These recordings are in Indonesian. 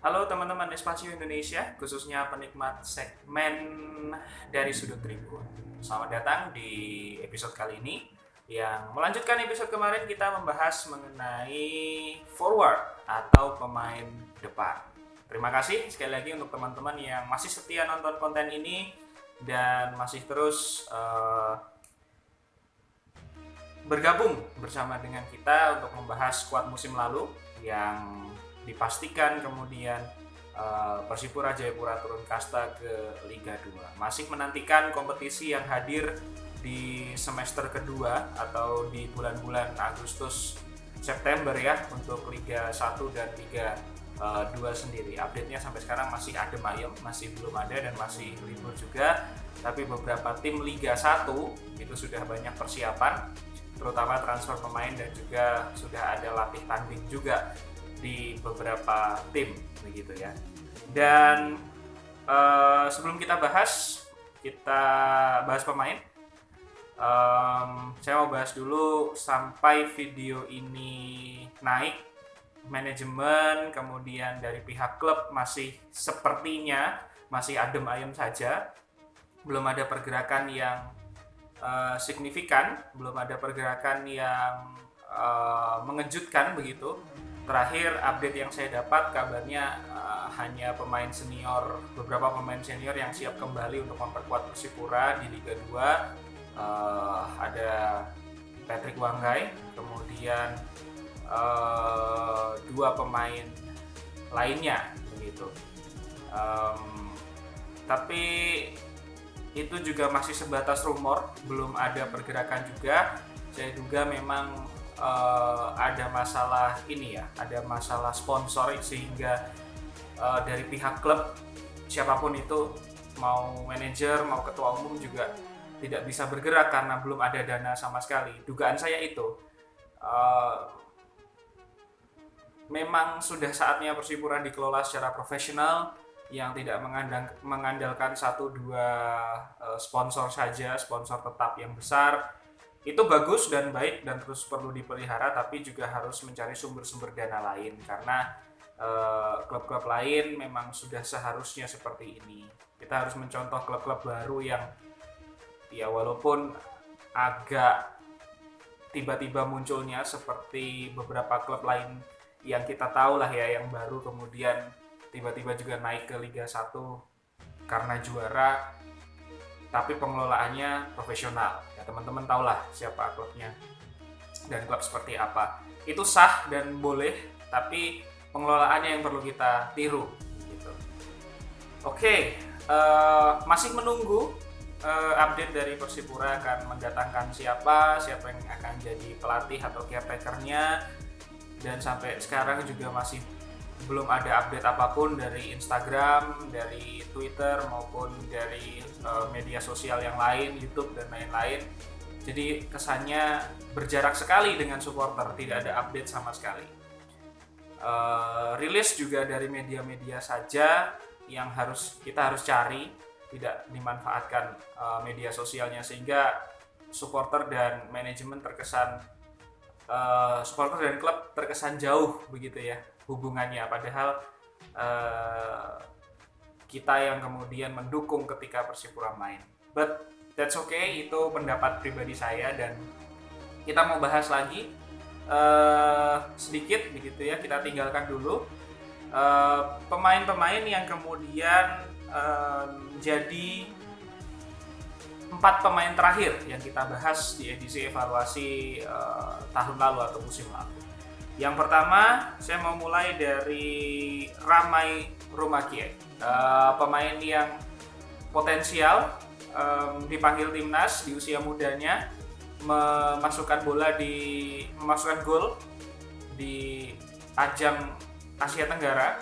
Halo teman-teman Espasio Indonesia, khususnya penikmat segmen dari Sudut Tribun. Selamat datang di episode kali ini yang melanjutkan episode kemarin kita membahas mengenai forward atau pemain depan. Terima kasih sekali lagi untuk teman-teman yang masih setia nonton konten ini dan masih terus bergabung bersama dengan kita untuk membahas skuad musim lalu yang dipastikan kemudian Persipura Jayapura turun kasta ke Liga 2. Masih menantikan kompetisi yang hadir di semester kedua atau di bulan-bulan Agustus September ya untuk Liga 1 dan Liga 2 sendiri. Update-nya sampai sekarang masih adem ayem, masih belum ada dan masih libur juga. Tapi beberapa tim Liga 1 itu sudah banyak persiapan, terutama transfer pemain dan juga sudah ada latih tanding juga di beberapa tim begitu ya. Dan sebelum kita bahas pemain. Saya mau bahas dulu sampai video ini naik, manajemen kemudian dari pihak klub masih sepertinya masih adem ayem saja, belum ada pergerakan yang signifikan, belum ada pergerakan yang mengejutkan begitu. Terakhir update yang saya dapat kabarnya hanya beberapa pemain senior yang siap kembali untuk memperkuat Persipura di Liga 2. Ada Patrick Wanggai, kemudian dua pemain lainnya begitu. Tapi itu juga masih sebatas rumor, belum ada pergerakan juga. Saya duga memang ada masalah ada masalah sponsor sehingga dari pihak klub siapapun itu, mau manajer mau ketua umum juga tidak bisa bergerak karena belum ada dana sama sekali. Dugaan saya itu memang sudah saatnya Persipura dikelola secara profesional yang tidak mengandalkan 1-2 sponsor saja, sponsor tetap yang besar. Itu bagus dan baik dan terus perlu dipelihara, tapi juga harus mencari sumber-sumber dana lain karena klub-klub lain memang sudah seharusnya seperti ini. Kita harus mencontoh klub-klub baru yang ya walaupun agak tiba-tiba munculnya seperti beberapa klub lain yang kita tahu lah ya, yang baru kemudian tiba-tiba juga naik ke Liga 1 karena juara, tapi pengelolaannya profesional. Ya teman-teman tahulah siapa klubnya dan klub seperti apa. Itu sah dan boleh, tapi pengelolaannya yang perlu kita tiru gitu. Oke, masih menunggu update dari Persipura akan mendatangkan siapa yang akan jadi pelatih atau caretaker-nya, dan sampai sekarang juga masih belum ada update apapun dari Instagram, dari Twitter maupun dari media sosial yang lain, YouTube dan lain-lain. Jadi kesannya berjarak sekali dengan supporter, tidak ada update sama sekali. Rilis juga dari media-media saja yang kita harus cari, tidak dimanfaatkan media sosialnya, sehingga supporter dan manajemen supporter dan klub terkesan jauh begitu ya hubungannya, padahal kita yang kemudian mendukung ketika Persipura main. But that's okay, itu pendapat pribadi saya dan kita mau bahas lagi sedikit begitu ya. Kita tinggalkan dulu pemain-pemain yang kemudian jadi 4 pemain terakhir yang kita bahas di edisi evaluasi tahun lalu atau musim lalu. Yang pertama, saya mau mulai dari Ramai Rumakie, pemain yang potensial, dipanggil timnas di usia mudanya, memasukkan gol di ajang Asia Tenggara,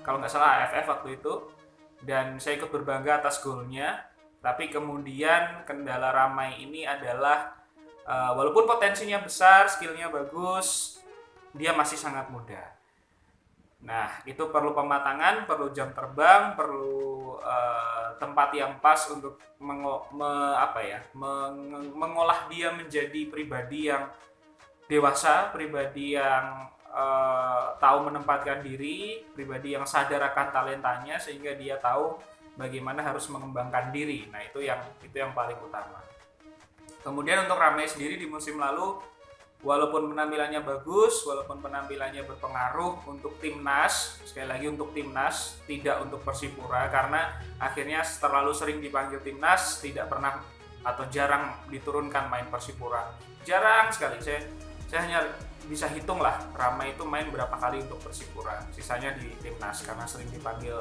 kalau nggak salah AFF waktu itu, dan saya ikut berbangga atas golnya. Tapi kemudian kendala Ramai ini adalah walaupun potensinya besar, skillnya bagus, dia masih sangat muda. Nah, itu perlu pematangan, perlu jam terbang, perlu tempat yang pas untuk mengolah dia menjadi pribadi yang dewasa, pribadi yang tahu menempatkan diri, pribadi yang sadar akan talentanya sehingga dia tahu bagaimana harus mengembangkan diri. Nah, itu yang paling utama. Kemudian untuk Ramai sendiri di musim lalu, walaupun penampilannya bagus, walaupun penampilannya berpengaruh untuk timnas, sekali lagi untuk timnas, tidak untuk Persipura, karena akhirnya terlalu sering dipanggil timnas, tidak pernah atau jarang diturunkan main Persipura. Jarang sekali, saya hanya bisa hitung lah Ramai itu main berapa kali untuk Persipura, sisanya di timnas karena sering dipanggil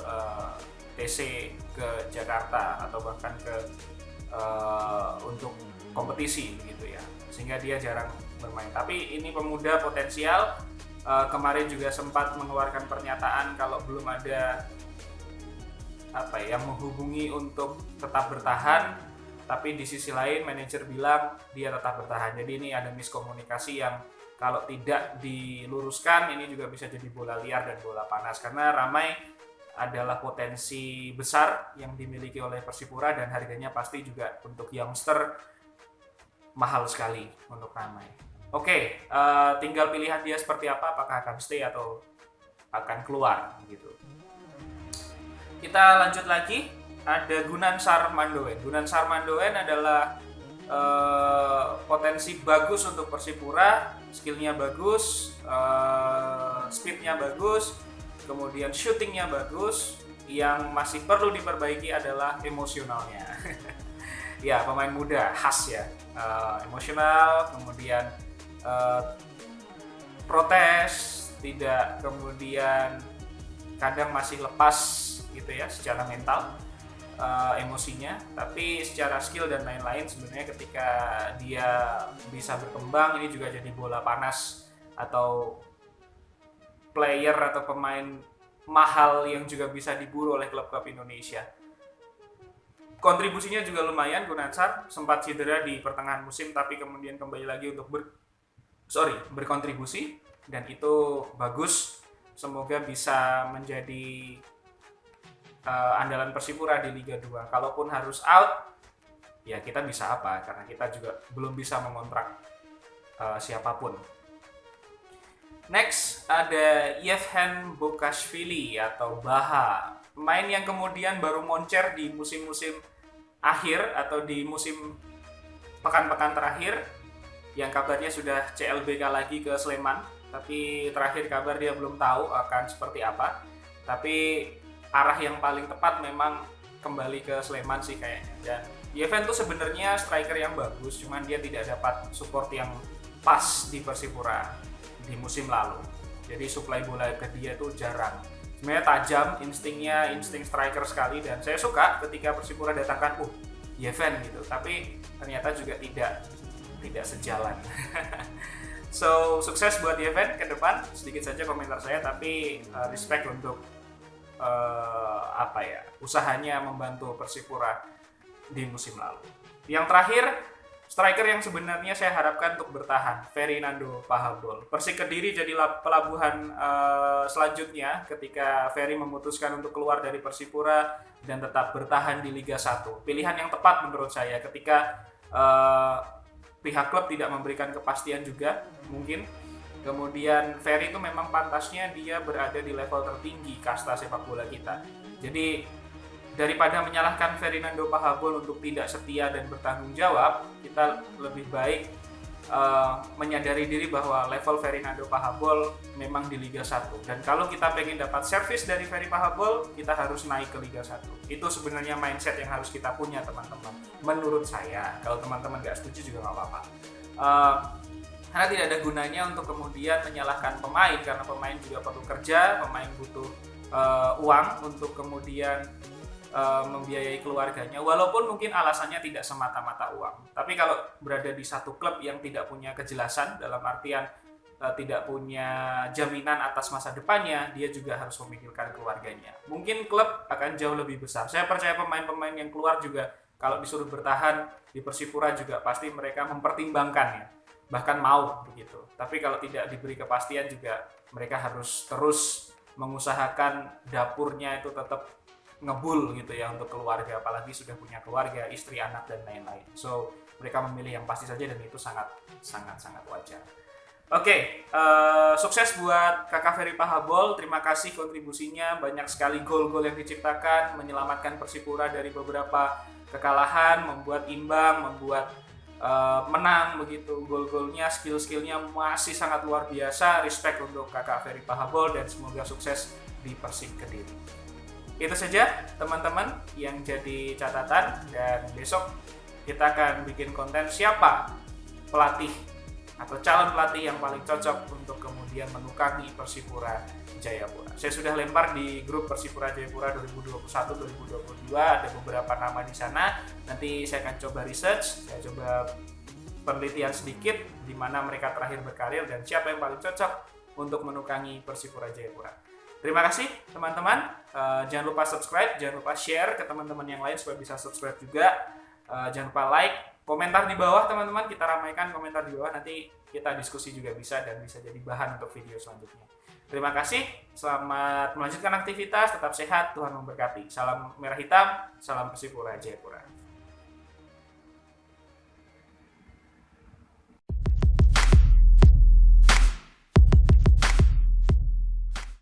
TC ke Jakarta atau bahkan ke untuk kompetisi gitu ya, sehingga dia jarang bermain. Tapi ini pemuda potensial, kemarin juga sempat mengeluarkan pernyataan kalau belum ada yang menghubungi untuk tetap bertahan, tapi di sisi lain manajer bilang dia tetap bertahan. Jadi ini ada miskomunikasi yang kalau tidak diluruskan ini juga bisa jadi bola liar dan bola panas, karena Ramai adalah potensi besar yang dimiliki oleh Persipura dan harganya pasti juga untuk youngster mahal sekali untuk Ramai. Oke, tinggal pilihan dia seperti apa, apakah akan stay atau akan keluar gitu. Kita lanjut lagi, ada Gunansar Mandoen. Gunansar Mandoen adalah potensi bagus untuk Persipura, skillnya bagus, speednya bagus, kemudian shootingnya bagus. Yang masih perlu diperbaiki adalah emosionalnya. Ya, pemain muda khas ya, emosional, kemudian protes, tidak, kemudian kadang masih lepas gitu ya secara mental, emosinya, tapi secara skill dan lain-lain sebenarnya ketika dia bisa berkembang ini juga jadi bola panas atau player atau pemain mahal yang juga bisa diburu oleh klub-klub Indonesia. Kontribusinya juga lumayan, Gunansar sempat cedera di pertengahan musim tapi kemudian kembali lagi untuk berkontribusi dan itu bagus. Semoga bisa menjadi andalan Persipura di Liga 2. Kalaupun harus out, ya kita bisa apa? Karena kita juga belum bisa mengontrak siapapun. Next ada Yevhen Bokashvili atau Baha, pemain yang kemudian baru moncer di musim-musim akhir atau di musim pekan-pekan terakhir, yang kabarnya sudah CLBK lagi ke Sleman, tapi terakhir kabar dia belum tahu akan seperti apa. Tapi arah yang paling tepat memang kembali ke Sleman sih kayaknya. Dan Yevhen tuh sebenarnya striker yang bagus, cuman dia tidak dapat support yang pas di Persipura di musim lalu. Jadi suplai bola ke dia tuh jarang. Sebenarnya tajam, insting striker sekali, dan saya suka ketika Persipura datangkan Yevhen gitu. Tapi ternyata juga tidak sejalan. So sukses buat Yevhen ke depan. Sedikit saja komentar saya, tapi respect untuk usahanya membantu Persipura di musim lalu. Yang terakhir, striker yang sebenarnya saya harapkan untuk bertahan, Fernando Pahabol. Persik Kediri jadilah pelabuhan selanjutnya ketika Ferry memutuskan untuk keluar dari Persipura dan tetap bertahan di Liga 1. Pilihan yang tepat menurut saya ketika pihak klub tidak memberikan kepastian juga mungkin. Kemudian Ferry itu memang pantasnya dia berada di level tertinggi kasta sepak bola kita. Jadi daripada menyalahkan Fernando Pahabol untuk tidak setia dan bertanggung jawab, kita lebih baik menyadari diri bahwa level Fernando Pahabol memang di Liga 1. Dan kalau kita pengen dapat servis dari Ferry Pahabol, kita harus naik ke Liga 1. Itu sebenarnya mindset yang harus kita punya, teman-teman. Menurut saya, kalau teman-teman nggak setuju juga nggak apa-apa. Karena tidak ada gunanya untuk kemudian menyalahkan pemain, karena pemain juga perlu kerja, pemain butuh uang untuk kemudian membiayai keluarganya, walaupun mungkin alasannya tidak semata-mata uang. Tapi kalau berada di satu klub yang tidak punya kejelasan, dalam artian tidak punya jaminan atas masa depannya, dia juga harus memikirkan keluarganya. Mungkin klub akan jauh lebih besar. Saya percaya pemain-pemain yang keluar juga kalau disuruh bertahan di Persipura juga pasti mereka mempertimbangkannya, bahkan mau begitu. Tapi kalau tidak diberi kepastian juga mereka harus terus mengusahakan dapurnya itu tetap ngebul gitu ya untuk keluarga, apalagi sudah punya keluarga, istri, anak dan lain-lain. So mereka memilih yang pasti saja dan itu sangat wajar. Oke, sukses buat Kakak Ferry Pahabol. Terima kasih kontribusinya. Banyak sekali gol-gol yang diciptakan, menyelamatkan Persipura dari beberapa kekalahan, membuat imbang, membuat menang begitu. Gol-golnya, skill-skillnya masih sangat luar biasa. Respect untuk Kakak Ferry Pahabol dan semoga sukses di Persik Kediri. Itu saja teman-teman yang jadi catatan, dan besok kita akan bikin konten siapa pelatih atau calon pelatih yang paling cocok untuk kemudian menukangi Persipura Jayapura. Saya sudah lempar di grup Persipura Jayapura 2021-2022, ada beberapa nama di sana. Nanti saya akan coba research, saya coba penelitian sedikit di mana mereka terakhir berkarir dan siapa yang paling cocok untuk menukangi Persipura Jayapura. Terima kasih teman-teman. Jangan lupa subscribe, jangan lupa share ke teman-teman yang lain supaya bisa subscribe juga. Jangan lupa like, komentar di bawah teman-teman, kita ramaikan komentar di bawah, nanti kita diskusi juga bisa dan bisa jadi bahan untuk video selanjutnya. Terima kasih, selamat melanjutkan aktivitas, tetap sehat, Tuhan memberkati. Salam merah hitam, salam Persipura Jayapura.